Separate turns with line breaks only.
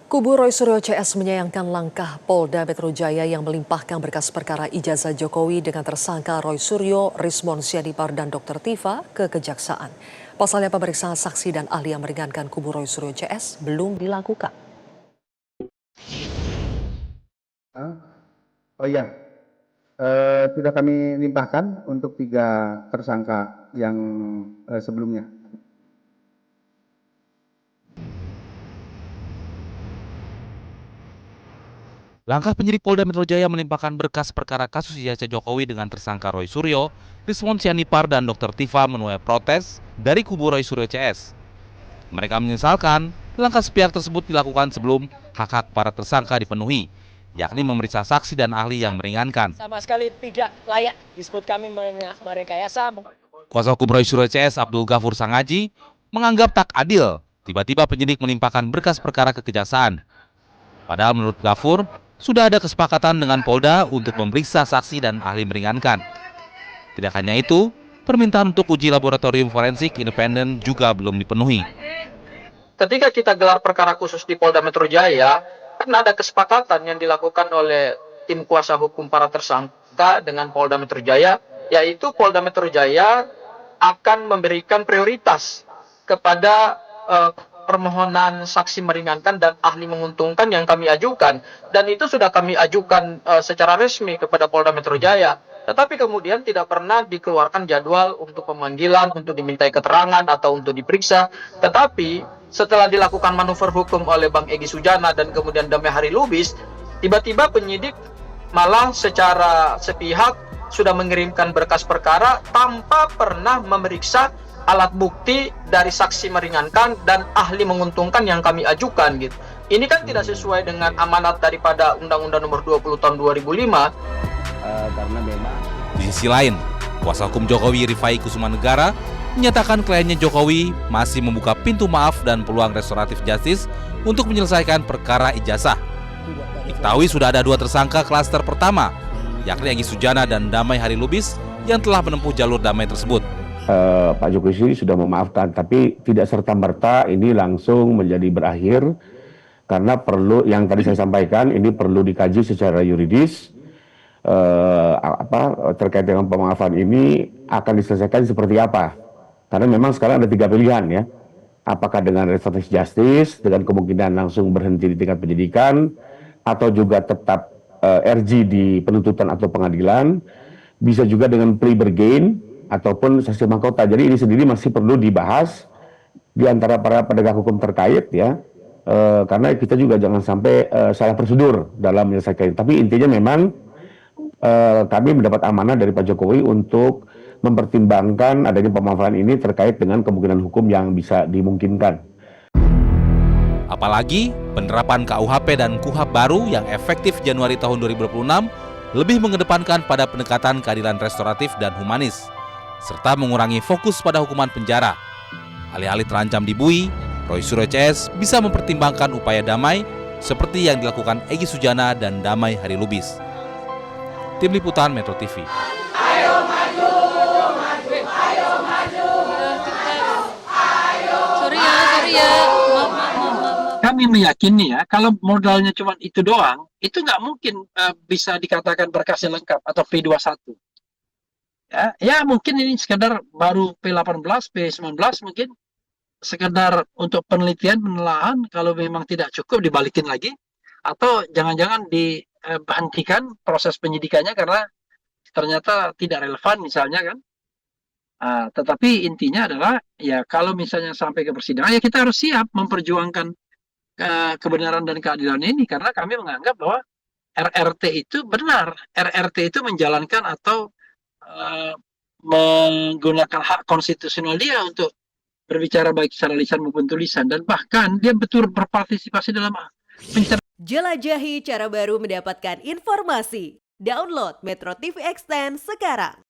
Kubu Roy Suryo CS menyayangkan langkah Polda Metro Jaya yang melimpahkan berkas perkara ijazah Jokowi dengan tersangka Roy Suryo, Rismon Sianipar, dan Dr. Tifa ke Kejaksaan. Pasalnya pemeriksaan saksi dan ahli yang meringankan kubu Roy Suryo CS belum dilakukan.
Oh iya, sudah kami limpahkan untuk 3 tersangka yang sebelumnya.
Langkah penyidik Polda Metro Jaya melimpahkan berkas perkara kasus ijazah Jokowi dengan tersangka Roy Suryo, Rismon Sianipar, dan Dr. Tifa menuai protes dari kubu Roy Suryo CS. Mereka menyesalkan langkah sepihak tersebut dilakukan sebelum hak-hak para tersangka dipenuhi, yakni memeriksa saksi dan ahli yang meringankan.
Sama sekali tidak layak disebut kami merekayasa.
Kuasa hukum Roy Suryo CS Abdul Ghafur Sangaji menganggap tak adil tiba-tiba penyidik melimpahkan berkas perkara ke Kejaksaan. Padahal menurut Ghafur, sudah ada kesepakatan dengan Polda untuk memeriksa saksi dan ahli meringankan. Tidak hanya itu, permintaan untuk uji laboratorium forensik independen juga belum dipenuhi.
Ketika kita gelar perkara khusus di Polda Metro Jaya, kan ada kesepakatan yang dilakukan oleh tim kuasa hukum para tersangka dengan Polda Metro Jaya, yaitu Polda Metro Jaya akan memberikan prioritas kepada permohonan saksi meringankan dan ahli menguntungkan yang kami ajukan, dan itu sudah kami ajukan secara resmi kepada Polda Metro Jaya. Tetapi kemudian tidak pernah dikeluarkan jadwal untuk pemanggilan, untuk dimintai keterangan atau untuk diperiksa. Tetapi setelah dilakukan manuver hukum oleh Bang Egy Sujana dan kemudian Damai Hari Lubis, tiba-tiba penyidik malah secara sepihak sudah mengirimkan berkas perkara tanpa pernah memeriksa alat bukti dari saksi meringankan dan ahli menguntungkan yang kami ajukan gitu. Ini kan tidak sesuai dengan amanat daripada Undang-Undang Nomor 20 Tahun 2005.
Karena memang
Di sisi lain, kuasa hukum Jokowi Rifai Kusumanegara menyatakan kliennya Jokowi masih membuka pintu maaf dan peluang restoratif justice untuk menyelesaikan perkara ijazah. Diketahui sudah ada 2 tersangka klaster pertama, yakni Egy Sujana dan Damai Hari Lubis yang telah menempuh jalur damai tersebut.
Pak Jokowi sendiri sudah memaafkan, tapi tidak serta-merta ini langsung menjadi berakhir, karena perlu, yang tadi saya sampaikan, ini perlu dikaji secara yuridis. Terkait dengan pemaafan ini akan diselesaikan seperti apa? Karena memang sekarang ada 3 pilihan ya, apakah dengan restoratif justice dengan kemungkinan langsung berhenti di tingkat penyidikan, atau juga tetap RG di penuntutan atau pengadilan, bisa juga dengan plea bergain ataupun saksi mahkota. Jadi ini sendiri masih perlu dibahas di antara para penegak hukum terkait ya, karena kita juga jangan sampai salah prosedur dalam menyelesaikan. Tapi intinya memang kami mendapat amanah dari Pak Jokowi untuk mempertimbangkan adanya pemaafan ini terkait dengan kemungkinan hukum yang bisa dimungkinkan.
Apalagi penerapan KUHP dan KUHAP baru yang efektif Januari tahun 2026 lebih mengedepankan pada pendekatan keadilan restoratif dan humanis, serta mengurangi fokus pada hukuman penjara. Alih-alih terancam dibui, Roy Suryo CS bisa mempertimbangkan upaya damai seperti yang dilakukan Egy Sujana dan Damai Hari Lubis. Tim Liputan Metro TV.
Ayo maju, maju, ayo maju. Sorry ya. Maaf.
Kami meyakini ya, kalau modalnya cuma itu doang, itu nggak mungkin bisa dikatakan berkasnya lengkap atau P21. Ya mungkin ini sekedar baru P18, P19 mungkin sekedar untuk penelitian, penelaahan, kalau memang tidak cukup dibalikin lagi, atau jangan-jangan dihentikan proses penyidikannya karena ternyata tidak relevan misalnya kan. Tetapi intinya adalah ya kalau misalnya sampai ke persidangan ya kita harus siap memperjuangkan kebenaran dan keadilan ini, karena kami menganggap bahwa RRT itu benar, RRT itu menjalankan atau menggunakan hak konstitusional dia untuk berbicara baik secara lisan maupun tulisan, dan bahkan dia betul berpartisipasi dalam
Jelajahi cara baru mendapatkan informasi. Download Metro TV Extend sekarang.